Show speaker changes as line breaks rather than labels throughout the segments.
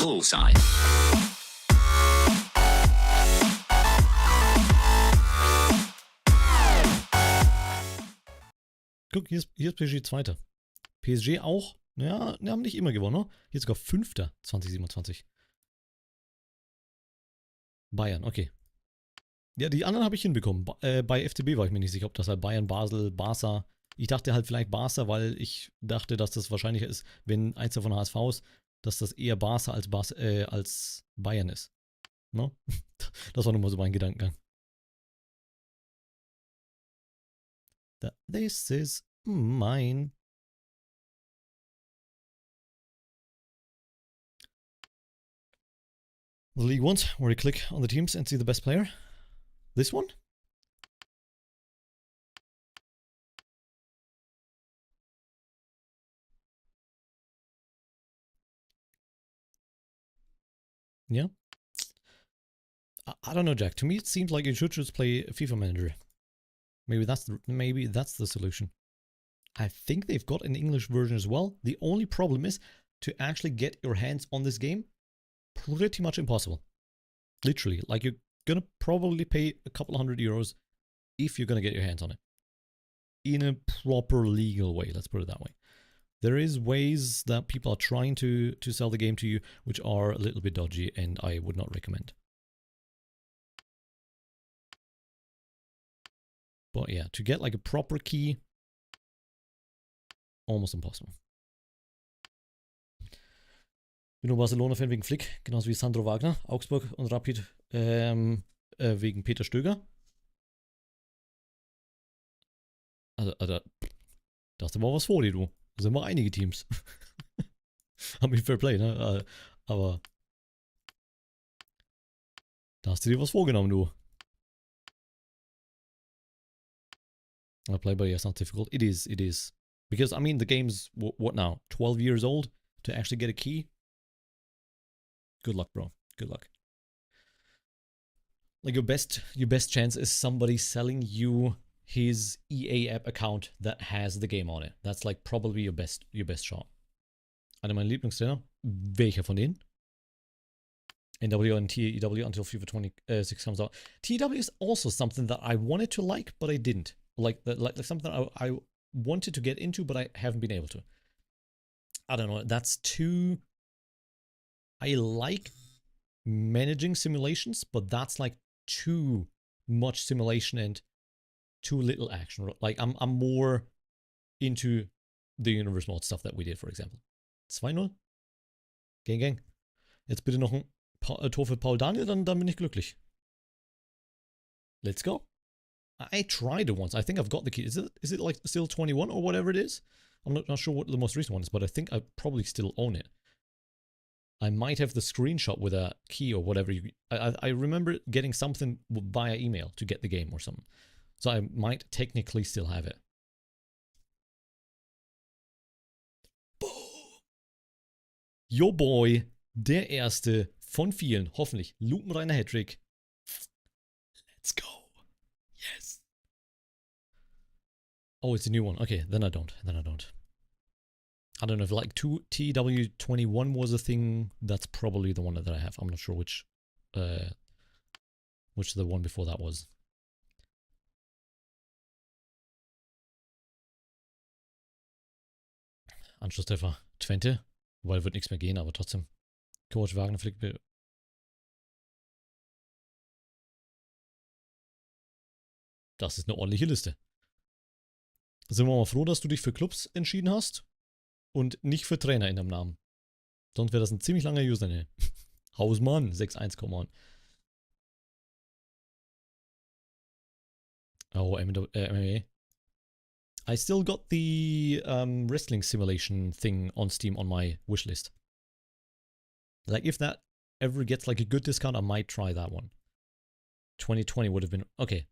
Bullseye.
Guck, hier ist PSG Zweiter. PSG auch, ja, haben nicht immer gewonnen, ne? Hier sogar Fünfter 2027. Bayern, okay. Ja, die anderen habe ich hinbekommen. Bei FCB war ich mir nicht sicher, ob das halt Bayern, Basel, Barca. Ich dachte halt vielleicht Barca, weil ich dachte, dass das wahrscheinlicher ist, wenn eins davon HSV ist, dass das eher Barca als Bayern ist. No? Das war nun mal so mein Gedankengang. This is mine. The league ones, where you click on the teams and see the best player. This one? Yeah. I don't know, Jack. To me, it seems like you should just play FIFA Manager. Maybe that's the solution. I think they've got an English version as well. The only problem is to actually get your hands on this game. Pretty much impossible. Literally, like you're gonna probably pay a couple €100 if you're gonna get your hands on it. In a proper legal way, let's put it that way. There is ways that people are trying to sell the game to you, which are a little bit dodgy, and I would not recommend. But yeah, to get like a proper key, almost impossible. Ich bin nur Barcelona-Fan wegen Flick, genauso wie Sandro Wagner, Augsburg und Rapid wegen Peter Stöger. Also, da hast du mal was vor dir, du. Da sind mal einige Teams. Hab mich Fair Play, ne? Aber da hast du dir was vorgenommen, du. Play by ear is not difficult. It is. Because, I mean, the game's, what now? 12 years old to actually get a key? Good luck, bro. Good luck. Like, your best chance is somebody selling you his EA app account that has the game on it. That's like probably your best shot. Einer meiner Lieblingstrainer. Welcher von denen? NW and TEW until FIFA 26 comes out. TEW is also something that I wanted to like, but I didn't. Like something I wanted to get into, but I haven't been able to. I don't know. That's too. I like managing simulations, but that's like too much simulation and too little action. Like I'm more into the Universe Mode stuff that we did, for example. 2-0. Gang. Jetzt bitte noch ein Tor für Paul Daniel, dann bin ich glücklich. Let's go. I tried it once. I think I've got the key. Is it like still 21 or whatever it is? I'm not sure what the most recent one is, but I think I probably still own it. I might have the screenshot with a key or whatever. I remember getting something via email to get the game or something. So I might technically still have it. Boom. Yo boy, der erste von vielen, hoffentlich, lupenreiner Hattrick. Let's go. Yes. Oh, it's a new one. Okay, then I don't. I don't know if like TW21 was a thing. That's probably the one that I have. I'm not sure which the one before that was. Anschlusstreffer Twente. Wobei wird nichts mehr gehen, aber trotzdem. Coach Wagner fliegt. Das ist eine ordentliche Liste. Sind wir mal froh, dass du dich für Clubs entschieden hast und nicht für Trainer in deinem Namen. Sonst wäre das ein ziemlich langer Username. Hausmann 6-1, come on. Oh, MMA. I still got the wrestling simulation thing on Steam on my wishlist. Like, if that ever gets like a good discount, I might try that one. 2020 would have been okay.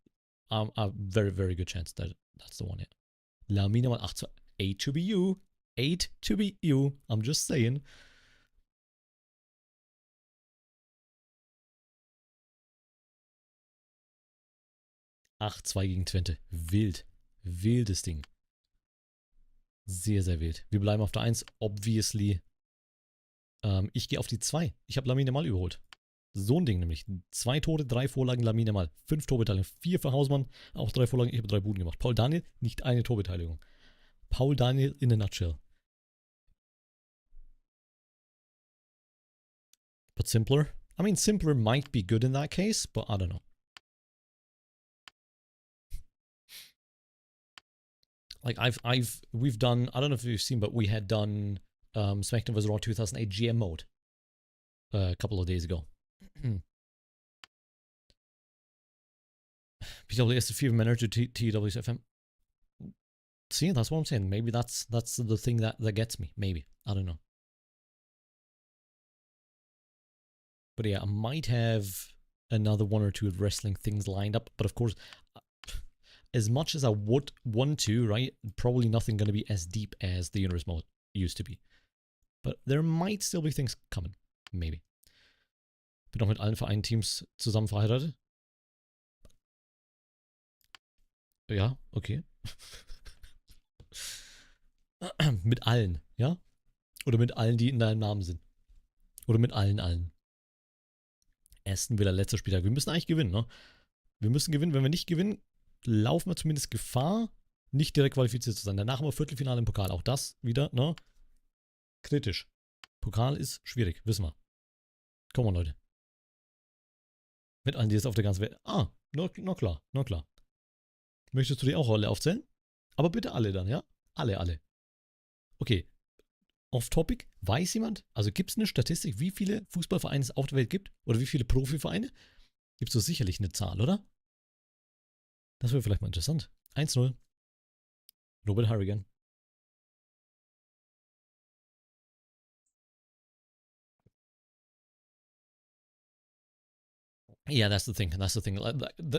A very, very good chance that that's the one. Yeah. Lamina 8 to be you. 8 to be you. I'm just saying. Ach, 2 gegen Twente. Wild. Wildes Ding. Sehr, sehr wild. Wir bleiben auf der 1. Obviously. Ich gehe auf die 2. Ich habe Lamine Yamal überholt. So ein Ding nämlich. 2 Tore, 3 Vorlagen, Lamine Yamal. 5 Torbeteiligung, 4 für Hausmann, auch 3 Vorlagen, ich habe 3 Buden gemacht. Paul Daniel, nicht eine Torbeteiligung. Paul Daniel in a nutshell. But simpler? I mean, simpler might be good in that case, but I don't know. Like we've done, I don't know if you've seen, but we had done SmackDown vs. Raw 2008 GM mode a couple of days ago. PWS FIFA manager to TW's FM. See, that's what I'm saying. Maybe that's the thing that gets me. Maybe. I don't know. But yeah, I might have another 1 or 2 wrestling things lined up. But of course, as much as I would want to, right, probably nothing going to be as deep as the unseres mode used to be. But there might still be things coming. Maybe. Bin auch mit allen Vereinen-Teams zusammen verheiratet. Ja, okay. Mit allen, ja? Oder mit allen, die in deinem Namen sind. Oder mit allen. Aston Villa, letzter Spieltag. Wir müssen eigentlich gewinnen, ne? Wir müssen gewinnen. Wenn wir nicht gewinnen, laufen wir zumindest Gefahr, nicht direkt qualifiziert zu sein. Danach haben wir Viertelfinale im Pokal. Auch das wieder, ne? Kritisch. Pokal ist schwierig, wissen wir. Kommen wir, Leute. Mit allen, die jetzt auf der ganzen Welt. Ah, na klar. Möchtest du die auch alle aufzählen? Aber bitte alle dann, ja? Alle. Okay. Off-Topic. Weiß jemand? Also gibt es eine Statistik, wie viele Fußballvereine es auf der Welt gibt? Oder wie viele Profivereine? Gibt es so sicherlich eine Zahl, oder? Das wäre vielleicht mal interessant. 1-0. Robert Harrigan. Yeah, that's the thing.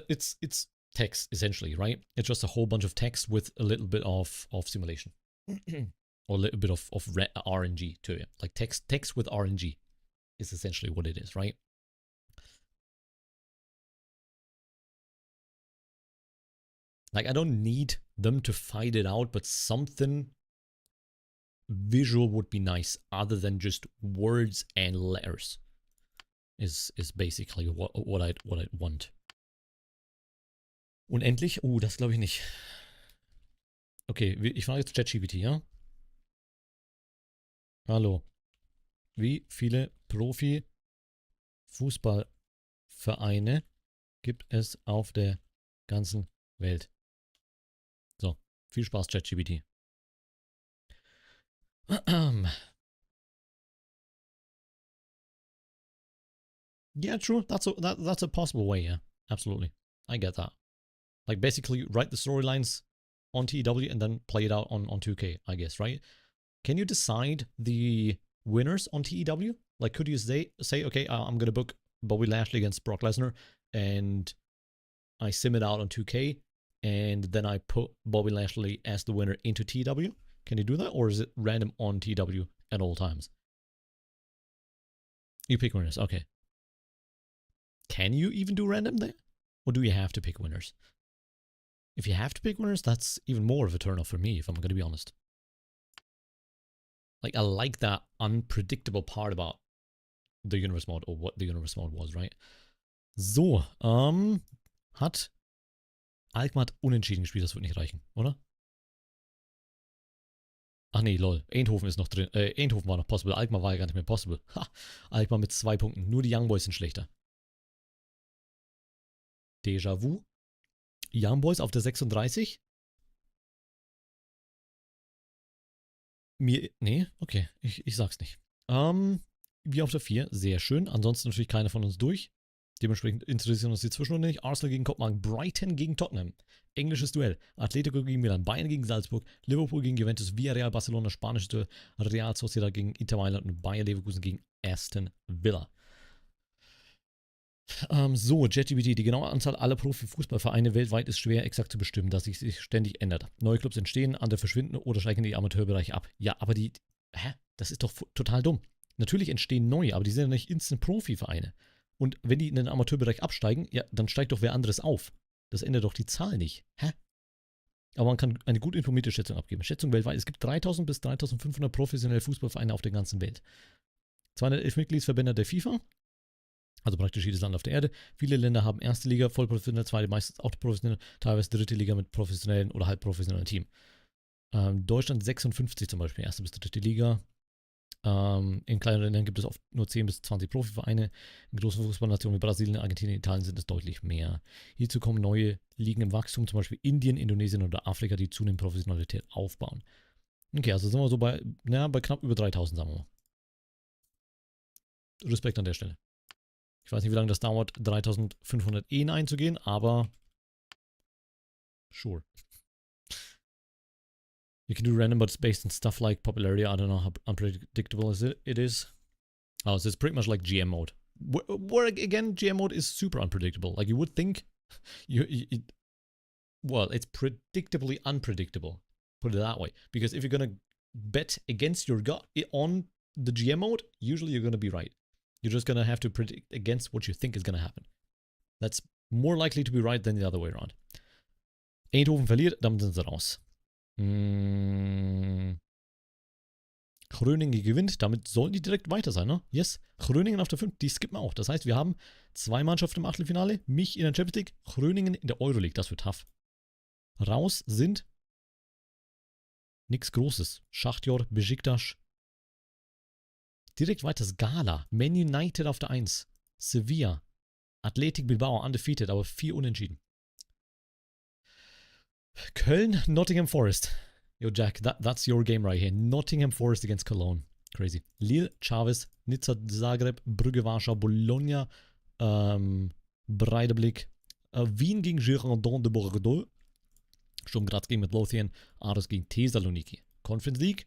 It's text, essentially, right? It's just a whole bunch of text with a little bit of simulation. Or a little bit of RNG to it. Like text with RNG is essentially what it is, right? Like, I don't need them to fight it out, but something visual would be nice other than just words and letters. Is basically what I'd want. Unendlich? Das glaube ich nicht. Okay, ich frage jetzt ChatGPT, ja? Hallo. Wie viele Profi-Fußballvereine gibt es auf der ganzen Welt? So, viel Spaß, ChatGPT. Yeah, true. That's a possible way, yeah. Absolutely. I get that. Like, basically, write the storylines on TEW and then play it out on 2K, I guess, right? Can you decide the winners on TEW? Like, could you say okay, I'm going to book Bobby Lashley against Brock Lesnar, and I sim it out on 2K, and then I put Bobby Lashley as the winner into TEW? Can you do that, or is it random on TEW at all times? You pick winners, okay. Can you even do random there? Or do you have to pick winners? If you have to pick winners, that's even more of a turn-off for me, if I'm going to be honest. Like, I like that unpredictable part about the unseres mode, or what the unseres mode was, right? So, hat Alkmaar unentschieden gespielt, das wird nicht reichen, oder? Ach nee, lol. Eindhoven ist noch drin. Eindhoven war noch possible. Alkmaar war ja gar nicht mehr possible. Ha! Alkmaar mit 2 Punkten. Nur die Young Boys sind schlechter. Déjà-vu. Young Boys auf der 36. Nee, okay. Ich sag's nicht. Wir auf der 4. Sehr schön. Ansonsten natürlich keiner von uns durch. Dementsprechend interessieren uns die Zwischenrunde nicht. Arsenal gegen Kopenhagen. Brighton gegen Tottenham. Englisches Duell. Atletico gegen Milan. Bayern gegen Salzburg. Liverpool gegen Juventus. Villarreal, Barcelona. Spanisches Duell. Real Sociedad gegen Inter Mailand. Und Bayer Leverkusen gegen Aston Villa. So, ChatGPT, die genaue Anzahl aller Profifußballvereine weltweit ist schwer exakt zu bestimmen, da sich ständig ändert. Neue Clubs entstehen, andere verschwinden oder steigen in die Amateurbereiche ab. Ja, aber das ist doch total dumm. Natürlich entstehen neue, aber die sind ja nicht Instant-Profi-Vereine. Und wenn die in den Amateurbereich absteigen, ja, dann steigt doch wer anderes auf. Das ändert doch die Zahl nicht. Aber man kann eine gut informierte Schätzung abgeben. Schätzung weltweit, es gibt 3000 bis 3500 professionelle Fußballvereine auf der ganzen Welt. 211 Mitgliedsverbände der FIFA. Also praktisch jedes Land auf der Erde. Viele Länder haben erste Liga, vollprofessionell, zweite meistens auch professionell, teilweise dritte Liga mit professionellen oder halbprofessionellen Team. Deutschland 56 zum Beispiel, erste bis dritte Liga. In kleinen Ländern gibt es oft nur 10 bis 20 Profivereine. In großen Fußballnationen wie Brasilien, Argentinien, Italien sind es deutlich mehr. Hierzu kommen neue Ligen im Wachstum, zum Beispiel Indien, Indonesien oder Afrika, die zunehmend Professionalität aufbauen. Okay, also sind wir so bei knapp über 3000, sagen wir mal. Respekt an der Stelle. Ich weiß nicht, wie lange das dauert, 3500 Ehen einzugehen, aber sure. You can do random, but it's based on stuff like popularity. I don't know how unpredictable it is. Oh, so it's pretty much like GM mode. Where again, GM mode is super unpredictable. Like you would think, well, it's predictably unpredictable. Put it that way. Because if you're gonna bet against your gut on the GM mode, usually you're gonna be right. You're just gonna have to predict against what you think is gonna happen. That's more likely to be right than the other way around. Eindhoven verliert, damit sind sie raus. Groningen gewinnt, damit sollen die direkt weiter sein, ne? Yes. Groningen auf der 5, die skippen wir auch. Das heißt, wir haben 2 Mannschaften im Achtelfinale, mich in der Champions League, Groningen in der Euroleague. Das wird tough. Raus sind nichts Großes. Schachtjor, Besiktas. Direkt weiter Gala, Man United auf der 1, Sevilla, Athletic Bilbao, undefeated, aber 4 Unentschieden. Köln, Nottingham Forest. Yo, Jack, that's your game right here. Nottingham Forest against Cologne. Crazy. Lille, Chavez, Nizza, Zagreb, Brügge, Warschau, Bologna, Breidablik, Wien gegen Girondins de Bordeaux, Sturm Graz gegen Midlothian, Aarhus gegen Thessaloniki. Conference League.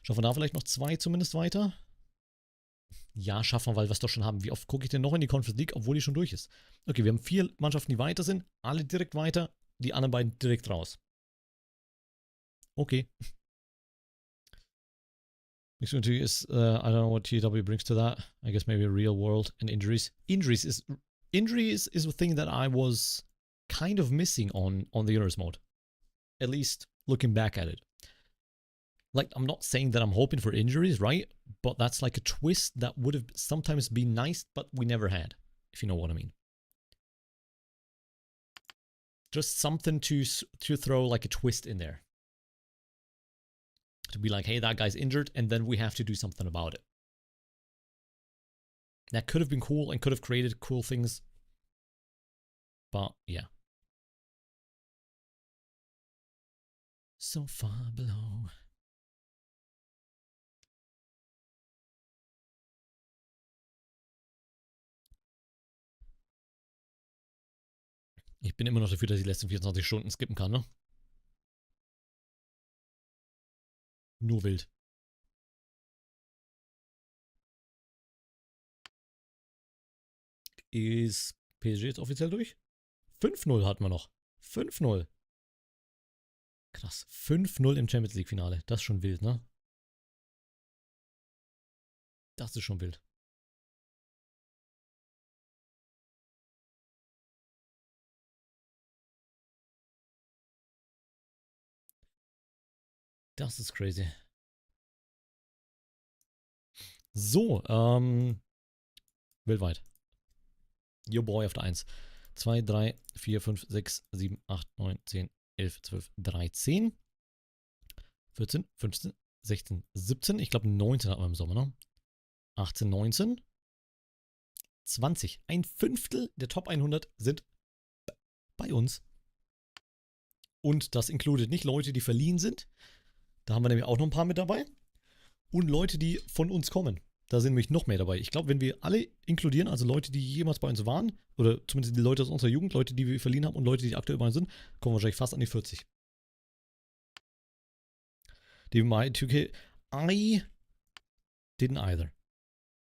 Schaffen wir da vielleicht noch 2 zumindest weiter? Ja, schaffen wir, weil wir es doch schon haben. Wie oft gucke ich denn noch in die Conference League, obwohl die schon durch ist? Okay, wir haben 4 Mannschaften, die weiter sind. Alle direkt weiter. Die anderen beiden direkt raus. Okay. Next one is, I don't know what TW brings to that. I guess maybe real world and injuries. Injuries is a thing that I was kind of missing on the unseres mode. At least looking back at it. Like, I'm not saying that I'm hoping for injuries, right? But that's like a twist that would have sometimes been nice, but we never had, if you know what I mean. Just something to throw like a twist in there. To be like, hey, that guy's injured, and then we have to do something about it. That could have been cool and could have created cool things. But, yeah. So far below. Ich bin immer noch dafür, dass ich die letzten 24 Stunden skippen kann, ne? Nur wild. Ist PSG jetzt offiziell durch? 5-0 hatten wir noch. 5-0. Krass. 5-0 im Champions League Finale. Das ist schon wild, ne? Das ist schon wild. Das ist crazy. So, weltweit. Your Boy auf der 1. 2, 3, 4, 5, 6, 7, 8, 9, 10, 11, 12, 13, 14, 15, 16, 17. Ich glaube 19 hatten wir im Sommer, ne? 18, 19, 20. Ein Fünftel der Top 100 sind bei uns. Und das inkludiert nicht Leute, die verliehen sind. Da haben wir nämlich auch noch ein paar mit dabei. Und Leute, die von uns kommen. Da sind nämlich noch mehr dabei. Ich glaube, wenn wir alle inkludieren, also Leute, die jemals bei uns waren, oder zumindest die Leute aus unserer Jugend, Leute, die wir verliehen haben und Leute, die aktuell bei uns sind, kommen wir wahrscheinlich fast an die 40. Die my 2K, I didn't either.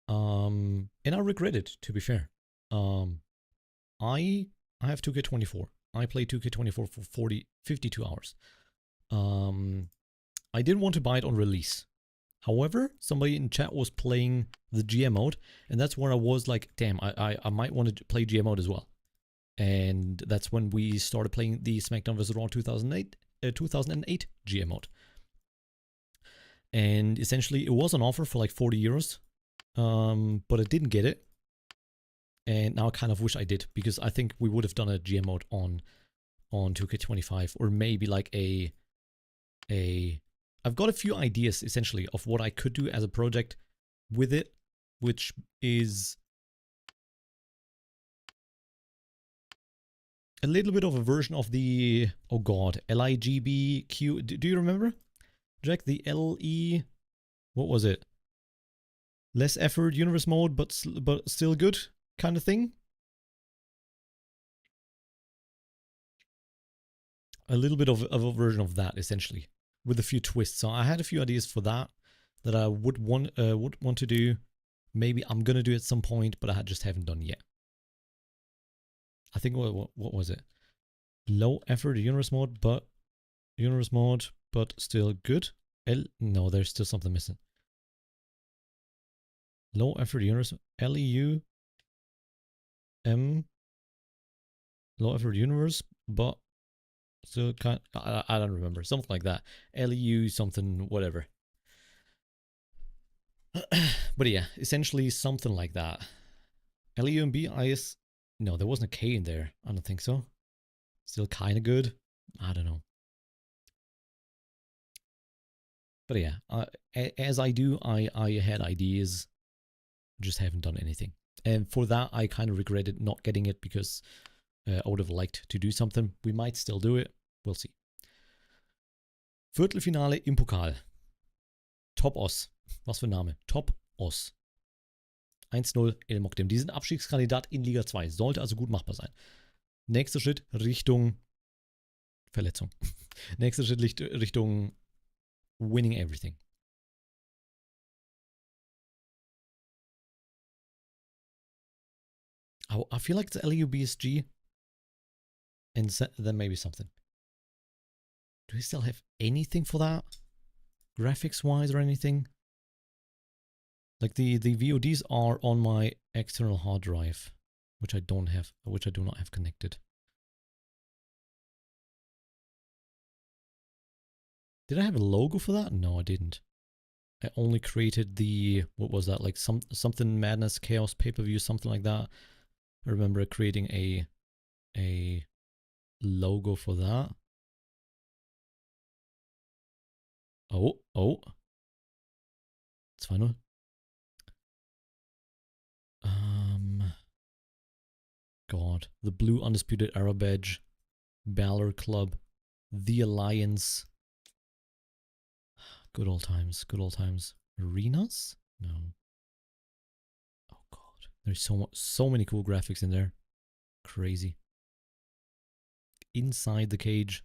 And I regret it, to be fair. I have 2K24. I play 2K24 for 52 hours. I didn't want to buy it on release. However, somebody in chat was playing the GM mode, and that's where I was like, damn, I might want to play GM mode as well. And that's when we started playing the SmackDown vs. Raw 2008 GM mode. And essentially, it was on offer for like 40 euros. but I didn't get it. And now I kind of wish I did, because I think we would have done a GM mode on 2K25, or maybe like I've got a few ideas essentially of what I could do as a project with it, which is a little bit of a version of the, oh god, LIGBQ. Do you remember, Jack? The LE, what was it? Less effort universe mode, but still good kind of thing. A little bit of a version of that, essentially, with a few twists. So I had a few ideas for that I would want to do. Maybe I'm gonna do at some point, but I just haven't done yet. I think what was it? Low effort universe mode, but still good. No, there's still something missing. Low effort universe, LEU low effort universe, but still kind of, I don't remember, something like that. LEU something, whatever. But yeah, essentially something like that. LEU and BIS. No, there wasn't a K in there. I don't think so. Still kind of good. I don't know. But yeah, as I do, I had ideas, just haven't done anything. And for that, I kind of regretted not getting it, because I would have liked to do something. We might still do it. We'll see. Viertelfinale im Pokal. Top Os. Was für ein Name? Top Os. 1-0 El Mokdem. Die sind Abstiegskandidat in Liga 2. Sollte also gut machbar sein. Nächster Schritt Richtung Verletzung. Nächster Schritt Richtung winning everything. Oh, I feel like it's LUBSG. And then maybe something. Do we still have anything for that? Graphics-wise or anything? Like the VODs are on my external hard drive, which I don't have, which I do not have connected. Did I have a logo for that? No, I didn't. I only created the, what was that, like something Madness Chaos pay-per-view, something like that. I remember creating a logo for that. Oh. 2-0. God. The Blue Undisputed Era Badge. Balor Club. The Alliance. Good old times. Good old times. Arenas? No. Oh god. There's so many cool graphics in there. Crazy. Inside the cage.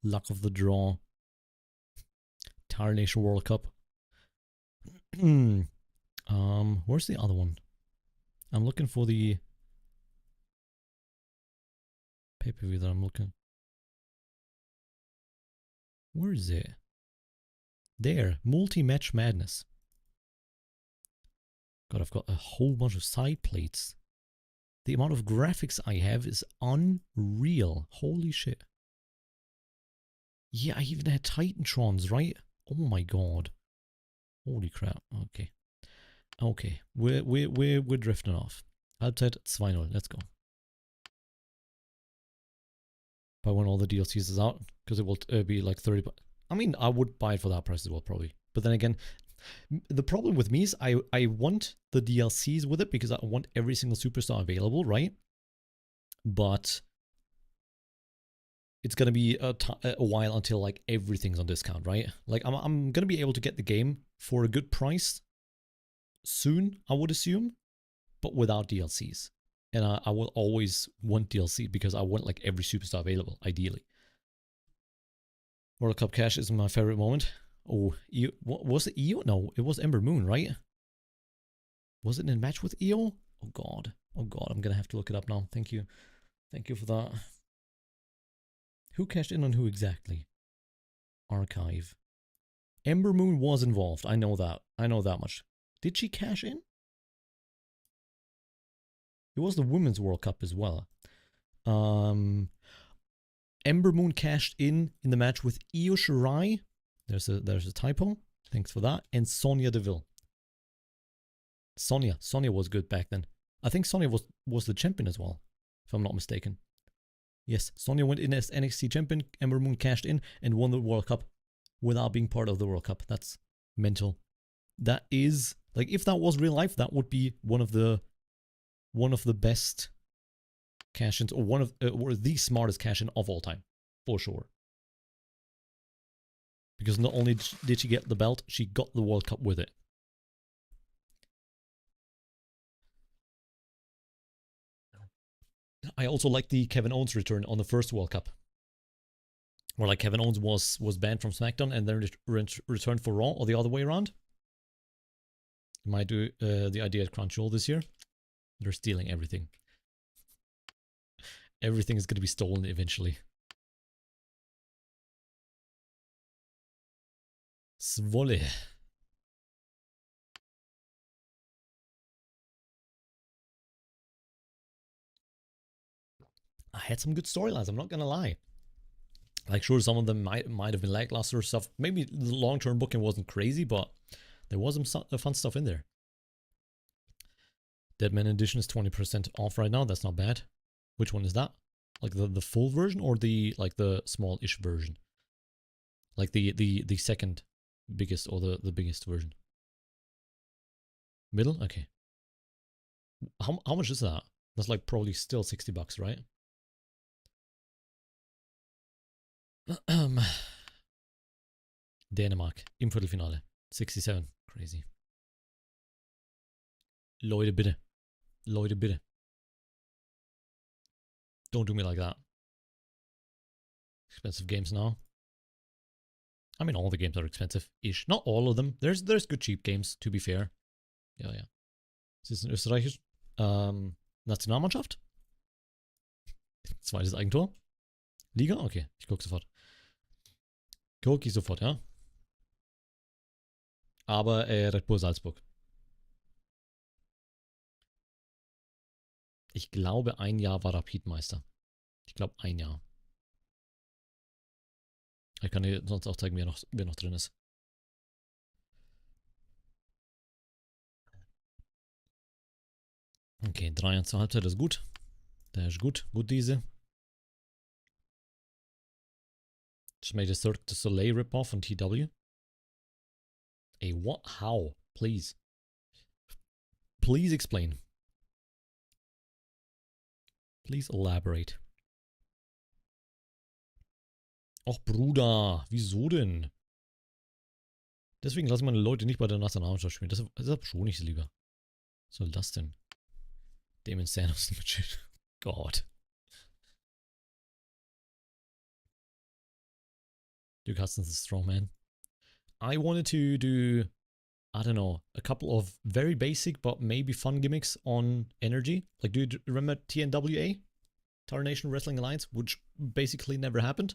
Luck of the draw. Tarnation World Cup. Where's the other one? I'm looking for the pay-per-view that I'm looking. Where is it? There, Multi-Match Madness. God, I've got a whole bunch of side plates. The amount of graphics I have is unreal. Holy shit. Yeah, I even had Titantrons, right? Oh my god. Holy crap. Okay. Okay. We're drifting off. Halbzeit 2-0. Let's go. Buy when all the DLCs is out, because it will be like 30. I mean, I would buy it for that price as well, probably. But then again, the problem with me is I want the DLCs with it because I want every single superstar available, right? But it's gonna be a while until like everything's on discount, right? Like I'm gonna be able to get the game for a good price soon, I would assume, but without DLCs. And I will always want DLC because I want like every superstar available, ideally. World Cup Cash is my favorite moment. Oh, was it EO? No, it was Ember Moon, right? Was it in a match with EO? Oh god, I'm gonna have to look it up now. Thank you for that. Who cashed in on who exactly? Archive. Ember Moon was involved. I know that much. Did she cash in? It was the Women's World Cup as well. Ember Moon cashed in the match with Io Shirai. There's a typo. Thanks for that. And Sonya Deville. Sonia was good back then. I think Sonia was the champion as well, if I'm not mistaken. Yes, Sonia went in as NXT champion, Ember Moon cashed in and won the World Cup without being part of the World Cup. That's mental. That is, like, if that was real life, that would be one of the best cash-ins, or the smartest cash-in of all time, for sure. Because not only did she get the belt, she got the World Cup with it. I also like the Kevin Owens return on the first World Cup. Where like Kevin Owens was banned from SmackDown and then returned for Raw, or the other way around. You might do the idea at Crunchyroll this year. They're stealing everything. Everything is going to be stolen eventually. Svolle. I had some good storylines, I'm not gonna lie. Like, sure, some of them might have been lackluster stuff. Maybe the long-term booking wasn't crazy, but there was some fun stuff in there. Deadman Edition is 20% off right now. That's not bad. Which one is that? Like the full version or the small-ish version? Like the second biggest or the biggest version? Middle? Okay. How much is that? That's like probably still $60, right? Dänemark im Viertelfinale. 67. Crazy. Leute, bitte. Leute, bitte. Don't do me like that. Expensive games now. I mean, all the games are expensive-ish. Not all of them. There's good cheap games, to be fair. Ja, ja. Es ist in Österreich. Nationalmannschaft? Zweites Eigentor. Liga? Okay, ich gucke sofort. Gucke ich sofort, ja. Aber Red Bull Salzburg. Ich glaube, ein Jahr war Rapid-Meister. Ich glaube, ein Jahr. Ich kann dir sonst auch zeigen, wer noch drin ist. Okay, 3-1 zur Halbzeit ist gut. Der ist gut. Gut diese. Just made a Cirque du Soleil rip-off on TW. A what? How? Please. Please explain. Please elaborate. Och, Bruder, wieso denn? Deswegen lassen meine Leute nicht bei der Nationalmannschaft spielen. Deshalb schon nicht lieber. Was soll das denn? Damon Santos mit Shit. God. Duke Hudson's a strong man. I wanted to do, I don't know, a couple of very basic but maybe fun gimmicks on Energy. Like, do you remember TNWA? Tarnation Wrestling Alliance, which basically never happened.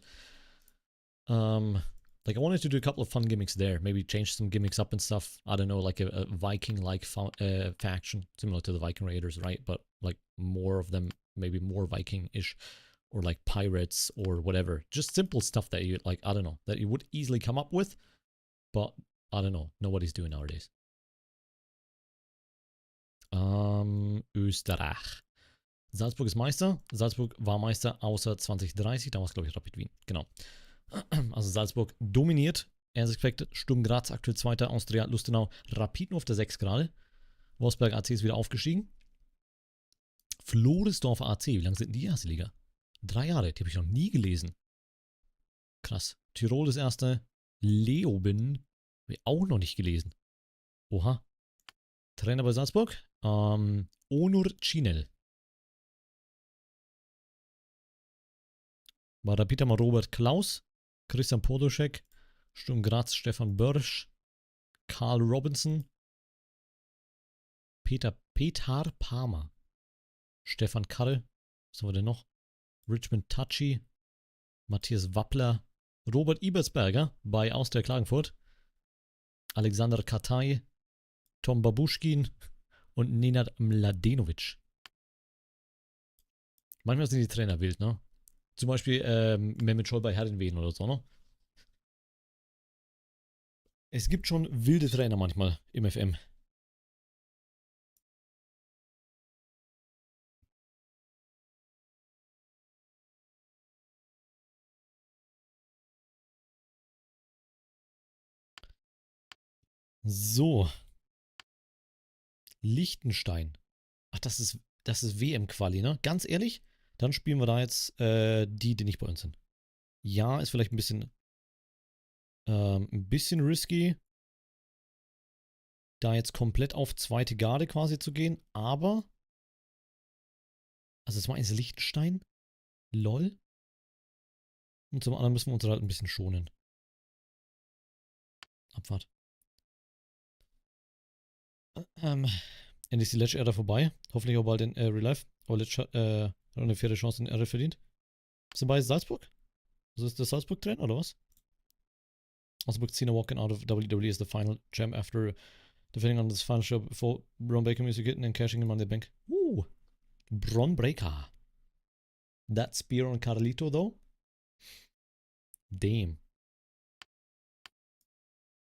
Like, I wanted to do a couple of fun gimmicks there. Maybe change some gimmicks up and stuff. I don't know, like a Viking-like faction, similar to the Viking Raiders, right? But, like, more of them, maybe more Viking-ish. Or, like, pirates or whatever. Just simple stuff that you, like, I don't know, that you would easily come up with. But, I don't know, nobody's doing nowadays. Österreich. Salzburg ist Meister. Salzburg war Meister außer 2030. Damals, glaube ich, Rapid Wien. Genau. Also Salzburg dominiert. As expected. Sturm Graz aktuell Zweiter. Austria, Lustenau. Rapid nur auf der 6 gerade. Wolfsberg AC ist wieder aufgestiegen. Floresdorf AC. Wie lange sind die erste Liga? 3 Jahre. Die habe ich noch nie gelesen. Krass. Tirol ist Erste. Leoben. Habe ich auch noch nicht gelesen. Oha. Trainer bei Salzburg. Onur Cinel. Bei Rapid haben wir Robert Klaus, Christian Podoschek, Sturm Graz Stefan Börsch, Karl Robinson, Petar Palmer, Stefan Karre, was haben wir denn noch? Richmond Tachi, Matthias Wappler, Robert Ibersberger bei Austria Klagenfurt, Alexander Katay, Tom Babuschkin und Nenad Mladenovic. Manchmal sind die Trainer wild, ne? Zum Beispiel Mehmet Scholl bei Herrenwehen oder so, ne? Es gibt schon wilde Trainer manchmal im FM. So. Liechtenstein. Ach, das ist WM-Quali, ne? Ganz ehrlich, dann spielen wir da jetzt die nicht bei uns sind. Ja, ist vielleicht ein bisschen risky, da jetzt komplett auf zweite Garde quasi zu gehen, aber also das war jetzt Liechtenstein. LOL. Und zum anderen müssen wir uns halt ein bisschen schonen. Abfahrt. Endlich ist die letzte Ära vorbei. Hoffentlich auch bald in Real Life. Aber eine faire Chance in Ära verdient. Sind beide Salzburg? Also ist das Salzburg-Trainer oder was? Salzburg Cena walking out of WWE as the final champ after defending on this final show before Braun Breaker music hitting and cashing in on the bank. Braun Breaker. That spear on Carlito though? Damn.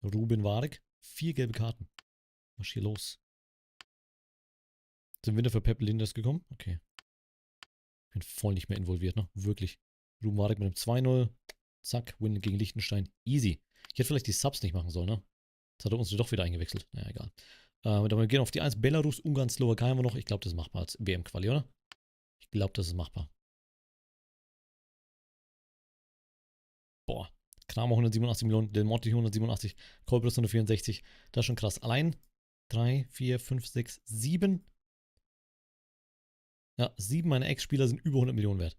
Ruben Varg. 4 gelbe Karten. Was ist hier los? Sind Winter für Pep Linders gekommen? Okay. Bin voll nicht mehr involviert, ne? Wirklich. Ruben Varg mit einem 2-0. Zack, Win gegen Liechtenstein. Easy. Ich hätte vielleicht die Subs nicht machen sollen, ne? Jetzt hat er uns doch wieder eingewechselt. Naja, egal. Dann wir gehen auf die 1. Belarus, Ungarn, Slowakei haben wir noch. Ich glaube, das ist machbar als WM-Quali, oder? Ich glaube, das ist machbar. Boah. Kramer 187 Millionen, Del Monte 187, Kolbrus 164. Das ist schon krass. Allein 3, 4, 5, 6, 7. Ja, 7 meiner Ex-Spieler sind über 100 Millionen wert.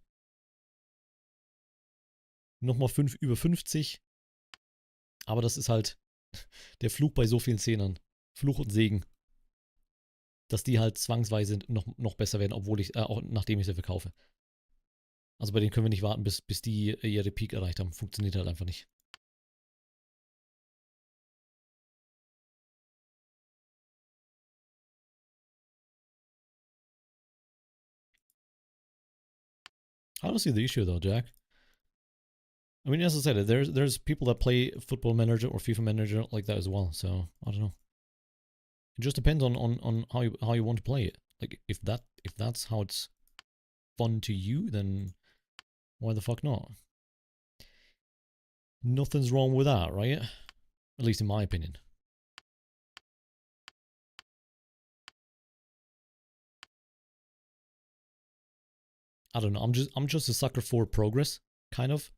Nochmal 5 über 50. Aber das ist halt der Fluch bei so vielen Zehnern. Fluch und Segen. Dass die halt zwangsweise noch besser werden, obwohl ich, auch nachdem ich sie verkaufe. Also bei denen können wir nicht warten, bis die ihre Peak erreicht haben. Funktioniert halt einfach nicht. I don't see the issue though, Jack. I mean, as I said, there's people that play Football Manager or FIFA Manager like that as well. So I don't know. It just depends on how you want to play it. Like if that's how it's fun to you, then why the fuck not? Nothing's wrong with that, right? At least in my opinion. I don't know. I'm just a sucker for progress, kind of.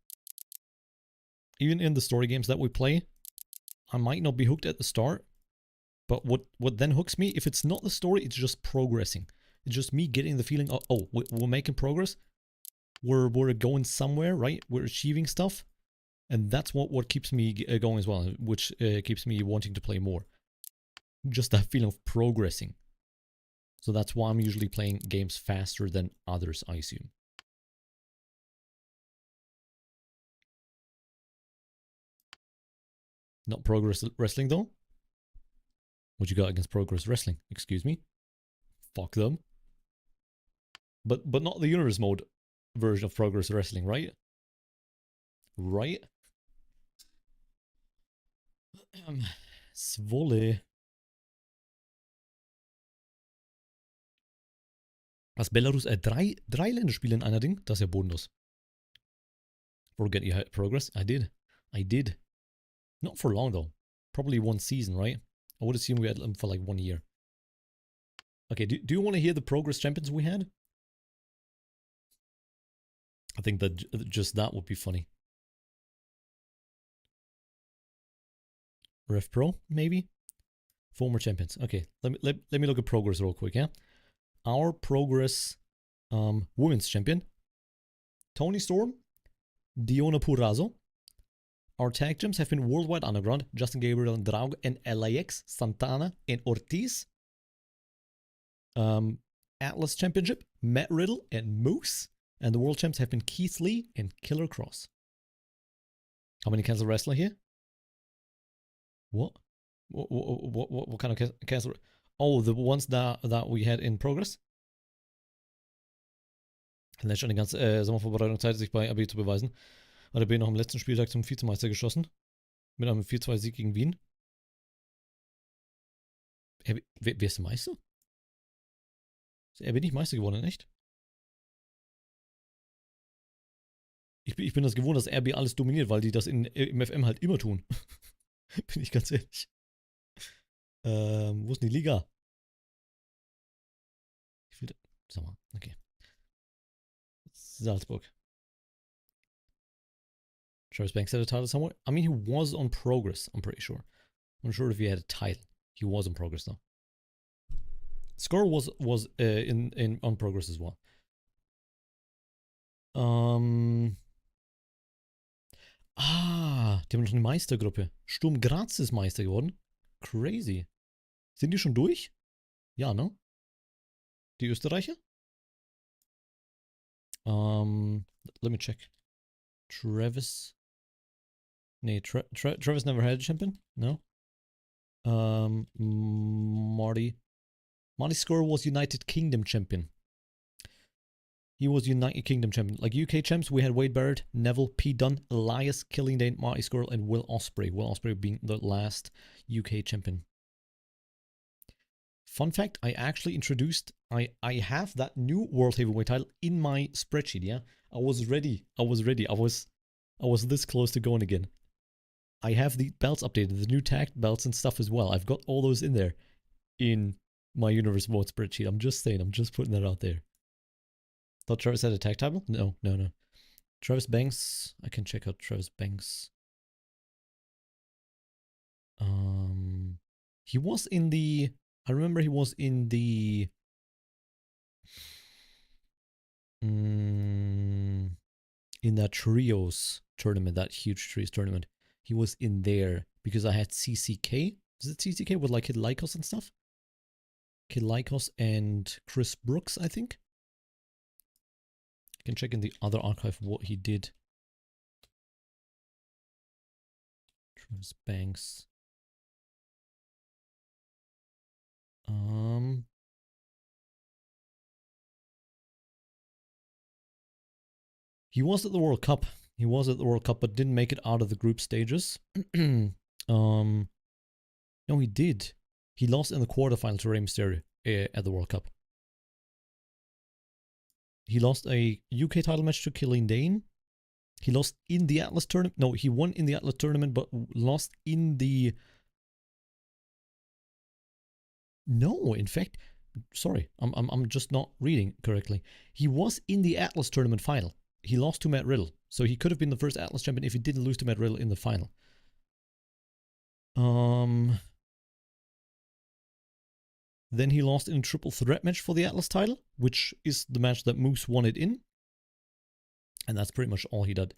Even in the story games that we play, I might not be hooked at the start, but what then hooks me, if it's not the story, it's just progressing. It's just me getting the feeling of, oh, we're making progress. We're going somewhere, right? We're achieving stuff. And that's what keeps me going as well, which keeps me wanting to play more. Just that feeling of progressing. So that's why I'm usually playing games faster than others, I assume. Not Progress Wrestling, though? What you got against Progress Wrestling? Excuse me? Fuck them. But not the Universe Mode version of Progress Wrestling, right? Right? Svolle. Was, Belarus? Drei Länderspiele in einer Ding? Das ist ja bodenlos. Forget you had progress? I did. Not for long, though. Probably one season, right? I would assume we had them for like 1 year. Okay, do you want to hear the Progress Champions we had? I think that just that would be funny. Ref Pro, maybe? Former champions. Okay, let me look at Progress real quick, yeah? Our Progress Women's Champion, Tony Storm, Diona Purrazzo. Our tag teams have been Worldwide Underground, Justin Gabriel and Draug, and LAX, Santana, and Ortiz. Atlas Championship, Matt Riddle and Moose. And the World Champs have been Keith Lee and Killer Cross. How many cancel wrestler here? What kind of cancel? Oh, the ones that we had in Progress? Er lässt schon die ganze Sommervorbereitung Zeit, sich bei AB zu beweisen. Hat AB noch am letzten Spieltag zum Vizemeister geschossen. Mit einem 4-2-Sieg gegen Wien. Wer ist der Meister? Ist RB nicht Meister geworden, echt? Ich bin das gewohnt, dass RB alles dominiert, weil die das im FM halt immer tun. Bin ich ganz ehrlich. Wo ist denn die Liga? Ich will, sag mal, okay. Salzburg. Travis Banks had a title somewhere. I mean, he was on progress, I'm pretty sure. I'm not sure if he had a title. He was on progress though. Score was in on progress as well. Die haben noch eine Meistergruppe. Sturm Graz ist Meister geworden. Crazy. Sind die schon durch? Ja, ne? Die Österreicher? Let me check. Travis. Nee, Travis never had a champion? No. Marty's score was United Kingdom champion. He was United Kingdom champion. Like UK champs, we had Wade Barrett, Neville, P. Dunn, Elias, Killingdane, Marty Squirrel, and Will Ospreay. Will Ospreay being the last UK champion. Fun fact, I actually introduced, I have that new World Heavyweight title in my spreadsheet, yeah? I was ready. I was this close to going again. I have the belts updated, the new tag belts and stuff as well. I've got all those in there in my Universe Mode spreadsheet. I'm just saying, I'm just putting that out there. Thought Travis had a tag title? No. Travis Banks, I can check out Travis Banks. He was in the, I remember he was in the, in that trios tournament, that huge trios tournament. He was in there because I had CCK. Is it CCK with like Kid Lycos and stuff? Kid Lycos and Chris Brooks, I think. I can check in the other archive what he did. Travis Banks. He was at the World Cup. He was at the World Cup, but didn't make it out of the group stages. No, he did. He lost in the quarterfinal to Rey Mysterio at the World Cup. He lost a UK title match to Killian Dane. He lost in the Atlas tournament. No, he won in the Atlas tournament, but lost in the... No, in fact, sorry, I'm just not reading correctly. He was in the Atlas tournament final. He lost to Matt Riddle. So he could have been the first Atlas champion if he didn't lose to Matt Riddle in the final. Then he lost in a triple threat match for the Atlas title, which is the match that Moose won it in. And that's pretty much all he did.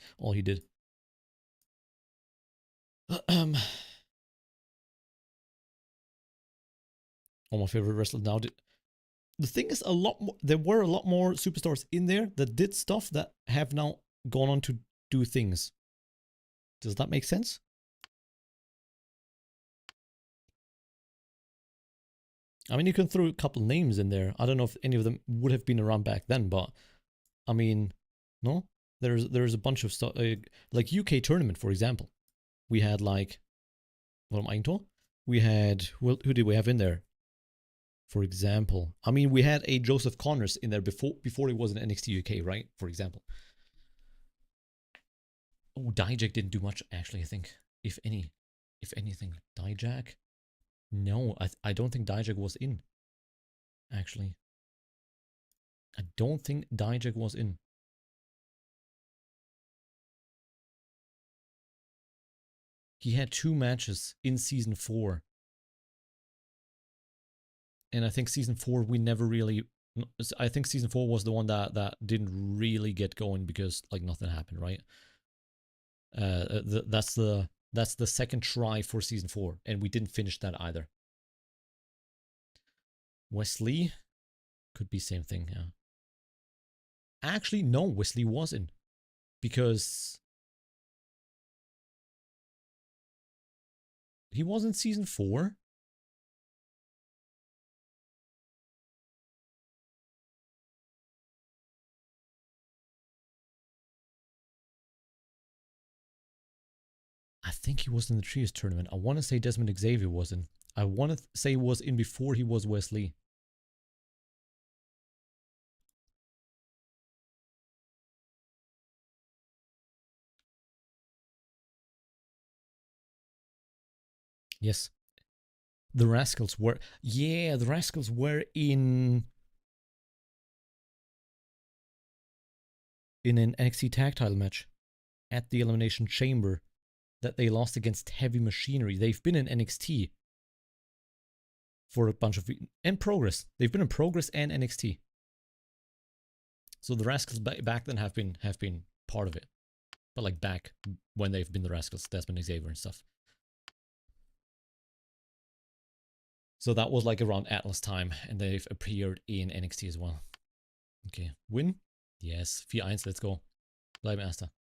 All my favorite wrestlers now did. The thing is, there were a lot more superstars in there that did stuff that have now gone on to do things. Does that make sense? I mean, you can throw a couple names in there. I don't know if any of them would have been around back then, but I mean, no, there's a bunch of stuff like UK tournament, for example. We had like, what am I talking? We had, well, who did we have in there? For example, I mean, we had a Joseph Connors in there before he was in NXT UK, right? For example. Oh, Dijak didn't do much, actually, I think. If anything. Dijak? No, I don't think Dijak was in. Actually. I don't think Dijak was in. He had 2 matches in Season 4. And I think Season 4 we never really... I think Season 4 was the one that didn't really get going because, like, nothing happened, right? That's the second try for Season 4, and we didn't finish that either. Wesley could be same thing, yeah. Actually, no, Wesley was in because he was in Season 4. I think he was in the Trios tournament. I want to say Desmond Xavier was in. I want to say he was in before he was Wesley. Yes. The Rascals were... Yeah, the Rascals were in an NXT tag title match at the Elimination Chamber that they lost against Heavy Machinery. They've been in NXT for a bunch of... And Progress. They've been in Progress and NXT. So the Rascals back then have been part of it. But like back when they've been the Rascals, Desmond Xavier and stuff. So that was like around Atlas time, and they've appeared in NXT as well. Okay, win? Yes, 4-1, let's go. Bleiben Erster.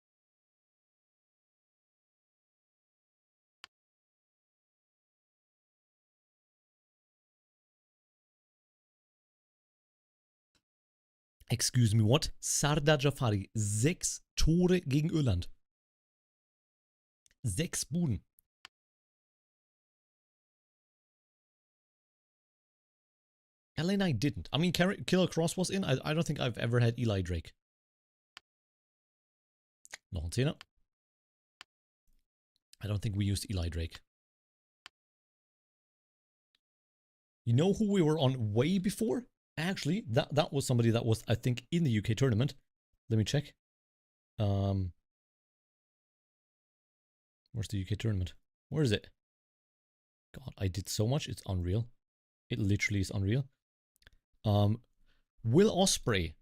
Excuse me, what? Sardar Jafari, 6 Tore gegen Irland. 6 Buden. LA Knight didn't. I mean, Killer Cross was in. I don't think I've ever had Eli Drake. Noch ein Zehner. I don't think we used Eli Drake. You know who we were on way before? Actually, that was somebody that was, I think, in the UK tournament. Let me check. Where's the UK tournament? Where is it? God, I did so much. It's unreal. It literally is unreal. Will Ospreay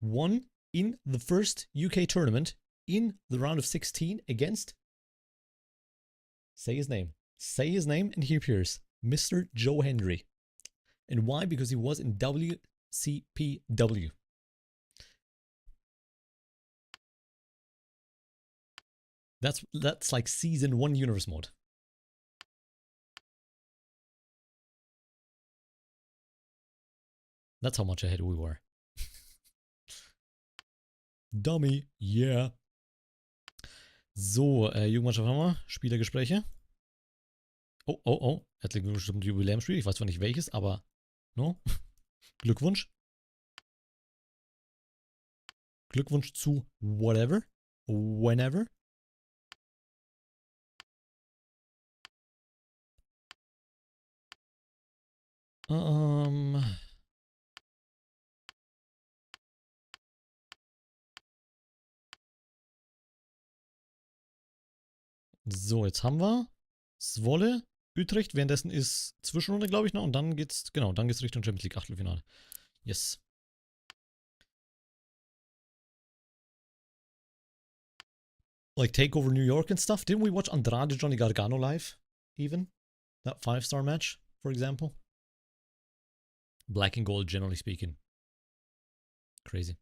won in the first UK tournament in the round of 16 against... Say his name. Say his name and he appears. Mr. Joe Hendry. And why? Because he was in WCPW. That's like season 1 universe mode. That's how much ahead we were. Dummy, yeah. So, Jugendmannschaft haben wir. Spielergespräche. Oh. Herzlichen Glückwunsch zum Jubiläumsspiel. Ich weiß zwar nicht welches, aber no. Glückwunsch. Glückwunsch zu whatever. Whenever. So, jetzt haben wir Zwolle, Utrecht. Währenddessen ist Zwischenrunde, glaube ich, noch. Und dann geht's, genau, dann geht's Richtung Champions League Achtelfinale. Yes. Like Takeover New York and stuff. Didn't we watch Andrade Johnny Gargano live? Even? That 5-star match, for example. Black and gold, generally speaking. Crazy.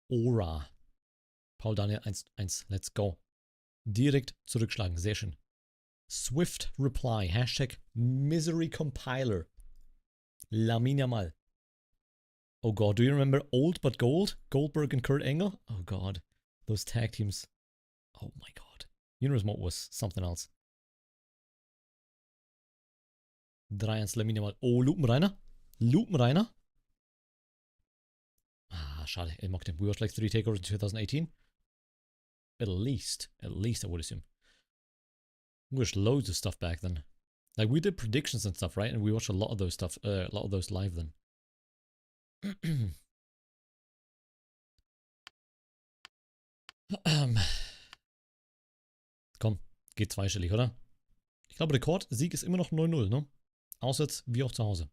Ora. Paul Daniel 1-1. Let's go. Direkt zurückschlagen. Sehr schön. Swift Reply. Hashtag Misery Compiler. Lamina mal. Oh god, do you remember Old But Gold? Goldberg and Kurt Angle? Oh god. Those tag teams. Oh my god. Universe Mode was something else. 3-1 Lamina mal. Oh, Lupenreiner. Lupenreiner. Ah, schade. I mocked him. We watched like 3 takeovers in 2018. At least I would assume. We watched loads of stuff back then. Like we did predictions and stuff, right? And we watched a lot of those stuff, a lot of those live then. Komm, geht zweistellig, oder? Ich glaube, Rekordsieg ist immer noch 9-0, ne? Auswärts wie auch zu Hause.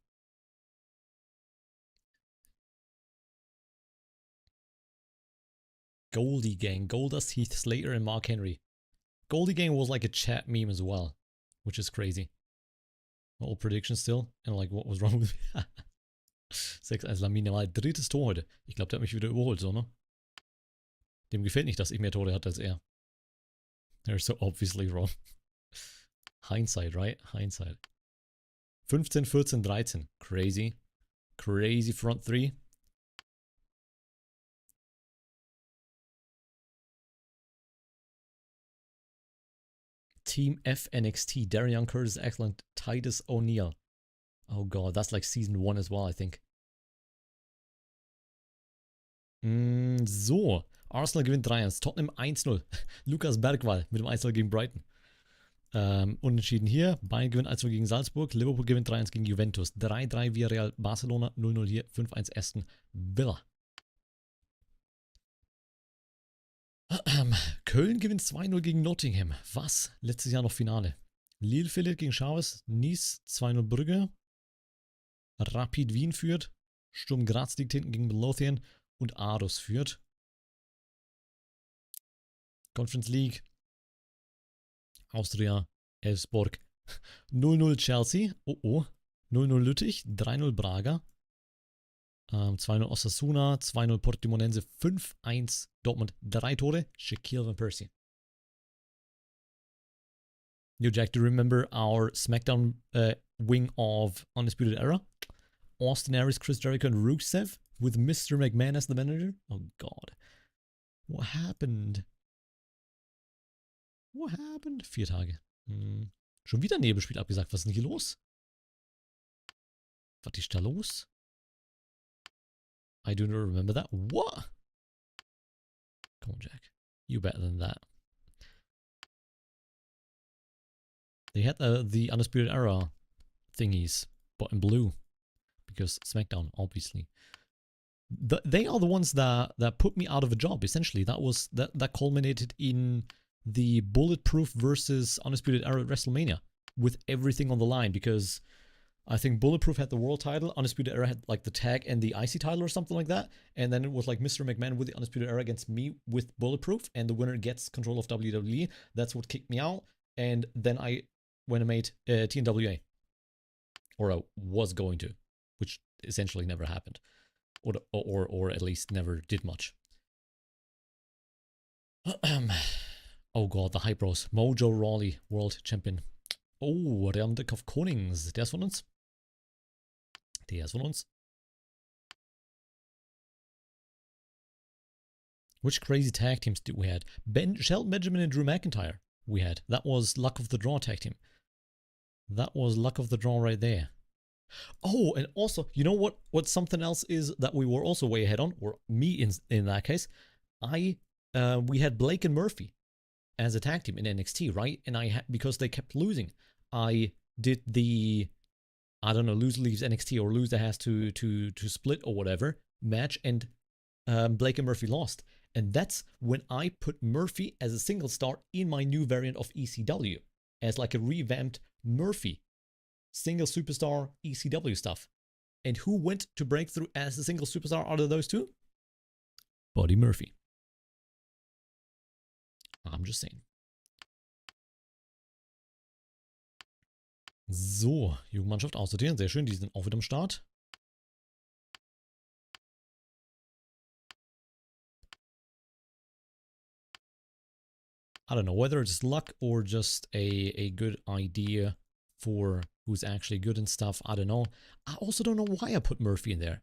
Goldie Gang, Goldust, Heath Slater, and Mark Henry. Goldie Gang was like a chat meme as well, which is crazy. All predictions still, and like what was wrong with me? 6-1 Lamine mal. 3. Tor heute. Ich glaube, der hat mich wieder überholt, so, ne? Dem gefällt nicht, dass ich mehr Tore hatte als er. They're so obviously wrong. Hindsight, right? Hindsight. 15, 14, 13. Crazy. Crazy front 3. Team F NXT. Darian Curtis, excellent. Titus O'Neil. Oh god, that's like season 1 as well, I think. So. Arsenal gewinnt 3-1. Tottenham 1-0. Lukas Bergwall mit dem 1-0 gegen Brighton. Unentschieden hier. Bayern gewinnt 1-0 gegen Salzburg. Liverpool gewinnt 3-1 gegen Juventus. 3-3 Villarreal Barcelona. 0-0 hier. 5-1 Aston Villa. Köln gewinnt 2-0 gegen Nottingham. Was? Letztes Jahr noch Finale. Lille verliert gegen Chaves. Nice 2-0 Brügge. Rapid Wien führt. Sturm Graz liegt hinten gegen Lothian. Und Aarhus führt. Conference League. Austria. Elfsborg. 0-0 Chelsea. Oh oh. 0-0 Lüttich. 3-0 Braga. 2-0 Osasuna, 2-0 Portimonense, 5-1 Dortmund, 3 Tore, Shaquille Van Persie. Yo, Jack, do you remember our SmackDown wing of Undisputed Era? Austin Aries, Chris Jericho, and Rusev with Mr. McMahon as the manager? Oh, God. What happened? What happened? 4 Tage. Schon wieder Nebelspiel abgesagt. Was ist denn hier los? Was ist da los? I do not remember that. What? Come on, Jack. You better than that. They had the Undisputed Era thingies, but in blue. Because SmackDown, obviously. They are the ones that put me out of a job, essentially. That culminated in the Bulletproof versus Undisputed Era at WrestleMania. With everything on the line, because I think Bulletproof had the world title, Undisputed Era had like the tag and the IC title or something like that, and then it was like Mr. McMahon with the Undisputed Era against me with Bulletproof, and the winner gets control of WWE. That's what kicked me out, and then I went and made TNWA, or I was going to, which essentially never happened, or at least never did much. Oh God, the Hype Bros. Mojo Rawley, World Champion. Oh, Randekov Konings. Der ist von uns. Der ist von uns. Which crazy tag teams did we had? Shelton Benjamin and Drew McIntyre we had. That was luck of the draw tag team. That was luck of the draw right there. Oh, and also, you know what something else is that we were also way ahead on, or me in that case? We had Blake and Murphy as a tag team in NXT, right? And because they kept losing, I did the, I don't know, loser leaves NXT or loser has to split or whatever match, and Blake and Murphy lost. And that's when I put Murphy as a single star in my new variant of ECW, as like a revamped Murphy single superstar ECW stuff. And who went to breakthrough as a single superstar out of those two? Buddy Murphy. I'm just saying. So, Jugendmannschaft aussortieren. Sehr schön, die sind auch wieder am Start. I don't know whether it's luck or just a good idea for who's actually good and stuff. I don't know. I also don't know why I put Murphy in there.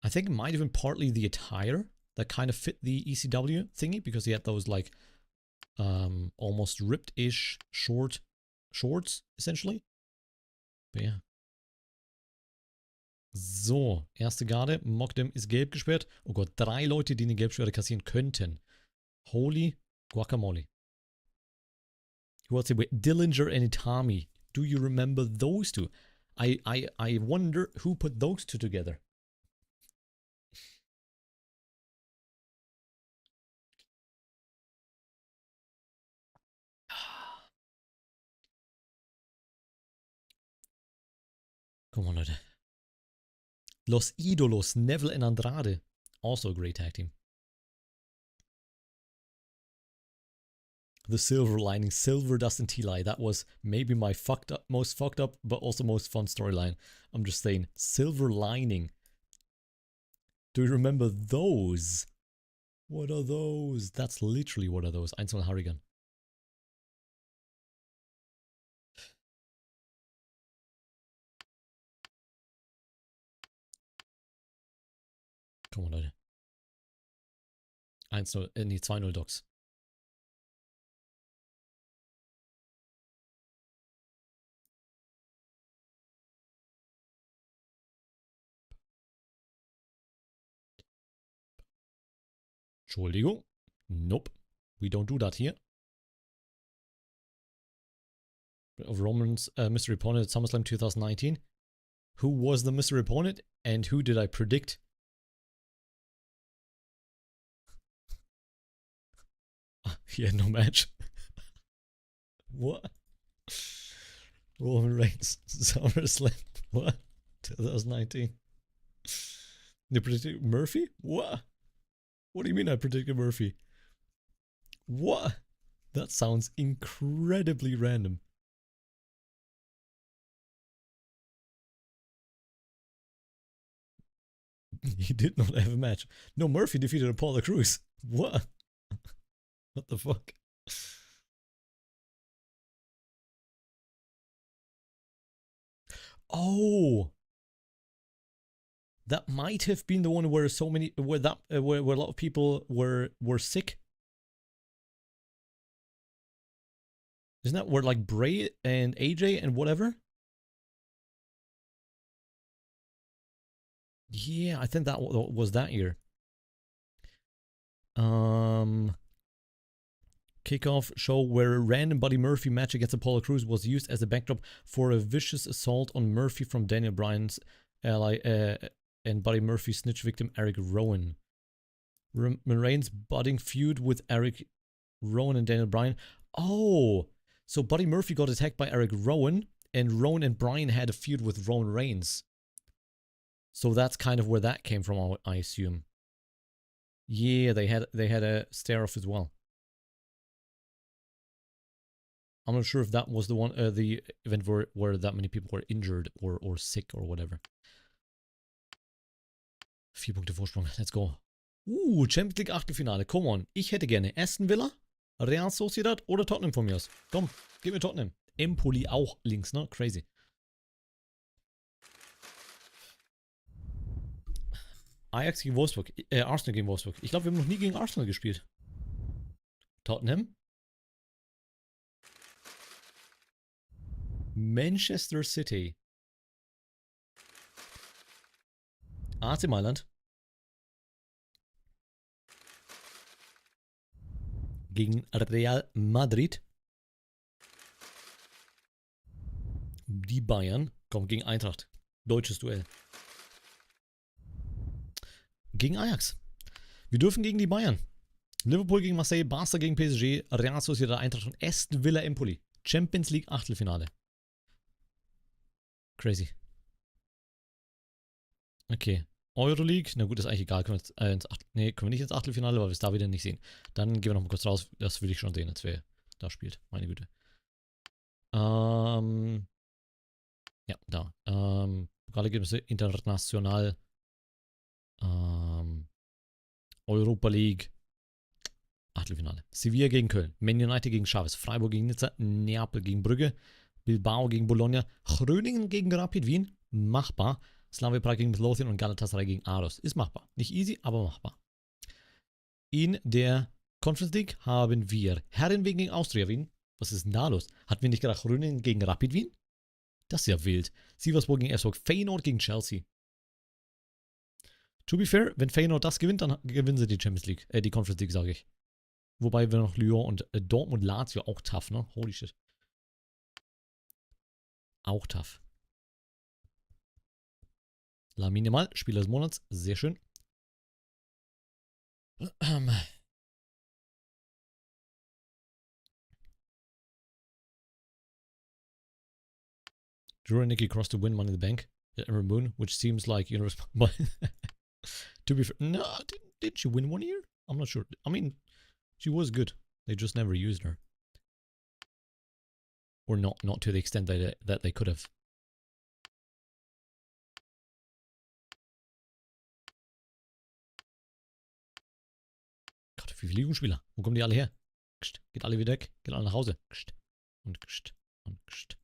I think it might have been partly the attire that kind of fit the ECW thingy, because he had those like almost ripped-ish shorts, essentially. But yeah. So, erste Garde. Mogdem ist gelb gesperrt. Oh Gott, 3 Leute, die eine Gelbsperre kassieren könnten. Holy guacamole. Who else? Wait, Dillinger and Itami. Do you remember those two? I wonder who put those two together. Come on, Leute. Los Ídolos, Neville and Andrade. Also a great tag team. The Silver Lining, Silver Dust and T-Lie. That was maybe my most fucked up, but also most fun storyline. I'm just saying, Silver Lining. Do you remember those? What are those? That's literally what are those. 1-0 Harrigan. Come on, Leute. 1-0, nee, 2-0 Docs. Entschuldigung. Nope. We don't do that here. Of Roman's mystery opponent at SummerSlam 2019. Who was the mystery opponent and who did I predict? He had no match. What? Roman Reigns, SummerSlam. What? 2019. You predicted Murphy? What? What do you mean I predicted Murphy? What? That sounds incredibly random. He did not have a match. No, Murphy defeated Apollo Crews. What? What the fuck? Oh, that might have been the one where so many, where a lot of people were sick. Isn't that where like Bray and AJ and whatever? Yeah, I think that was that year. Kickoff show where a random Buddy Murphy match against Apollo Crews was used as a backdrop for a vicious assault on Murphy from Daniel Bryan's ally and Buddy Murphy snitch victim Eric Rowan. Reigns' budding feud with Eric Rowan and Daniel Bryan. Oh, so Buddy Murphy got attacked by Eric Rowan, and Rowan and Bryan had a feud with Roman Reigns. So that's kind of where that came from, I assume. Yeah, they had a stare-off as well. I'm not sure if that was the one, the event where that many people were injured or sick or whatever. 4 Punkte Vorsprung, let's go. Champions League Achtelfinale, come on. Ich hätte gerne Aston Villa, Real Sociedad oder Tottenham von mir aus. Komm, gib mir Tottenham. Empoli auch links, ne? Crazy. Ajax gegen Wolfsburg, Arsenal gegen Wolfsburg. Ich glaube, wir haben noch nie gegen Arsenal gespielt. Tottenham. Manchester City. AC Mailand. Gegen Real Madrid. Die Bayern. Komm, gegen Eintracht. Deutsches Duell. Gegen Ajax. Wir dürfen gegen die Bayern. Liverpool gegen Marseille, Barca gegen PSG, Real Sociedad Eintracht und Aston Villa Empoli. Champions League Achtelfinale. Crazy. Okay. Euroleague, na gut, ist eigentlich egal. Können wir nicht ins Achtelfinale, weil wir es da wieder nicht sehen. Dann gehen wir noch mal kurz raus. Das will ich schon sehen, als wer da spielt. Meine Güte. Ja, da. Pokalergebnisse international. Europa League. Achtelfinale. Sevilla gegen Köln. Man United gegen Chaves. Freiburg gegen Nizza. Neapel gegen Brügge. Bilbao gegen Bologna. Groningen gegen Rapid Wien. Machbar. Slavia Prag gegen Midlothian und Galatasaray gegen Aros. Ist machbar. Nicht easy, aber machbar. In der Conference League haben wir Herren gegen Austria Wien. Was ist denn da los? Hatten wir nicht gerade Groningen gegen Rapid Wien? Das ist ja wild. Sivasspor gegen Esbjerg. Feyenoord gegen Chelsea. To be fair, wenn Feyenoord das gewinnt, dann gewinnen sie die Champions League. Die Conference League, sage ich. Wobei wir noch Lyon und Dortmund Lazio auch tough, ne? Holy shit. Auch tough. La Minimal, Spieler des Monats. Sehr schön. Drew and Nikki crossed to win Money in the Bank at Moon, which seems like, you know, to be fair, no, did she win one year? I'm not sure. I mean, she was good. They just never used her. Or not to the extent that they could have. Gott, wie viele Jugendspieler? Wo kommen die alle her? Geht alle wieder weg. Geht alle nach Hause. Und und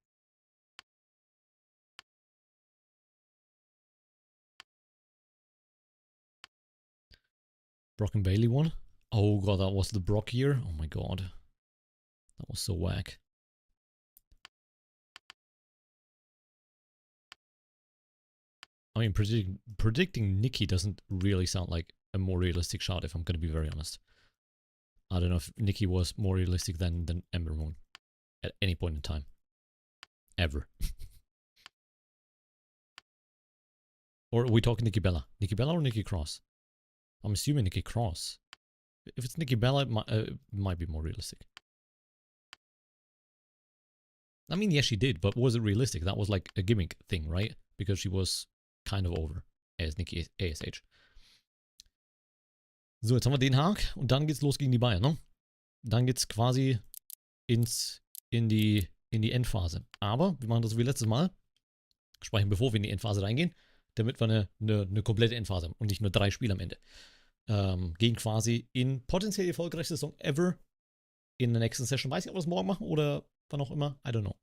Brock and Bailey won. Oh god, that was the Brock year. Oh my god. That was so whack. I mean, predicting Nikki doesn't really sound like a more realistic shot, if I'm going to be very honest. I don't know if Nikki was more realistic than Ember Moon at any point in time. Ever. Or are we talking Nikki Bella? Nikki Bella or Nikki Cross? I'm assuming Nikki Cross. If it's Nikki Bella, it might be more realistic. I mean, yes, she did, but was it realistic? That was like a gimmick thing, right? Because she was kind of over as Nikki ASH. So, jetzt haben wir Den Haag und dann geht's los gegen die Bayern, ne? Dann geht's quasi in die Endphase. Aber wir machen das wie letztes Mal. Speichern, bevor wir in die Endphase reingehen, damit wir eine komplette Endphase haben und nicht nur 3 Spiele am Ende. Gehen quasi in potenziell die erfolgreichste Saison ever in der nächsten Session. Weiß ich, ob wir das morgen machen oder wann auch immer. I don't know.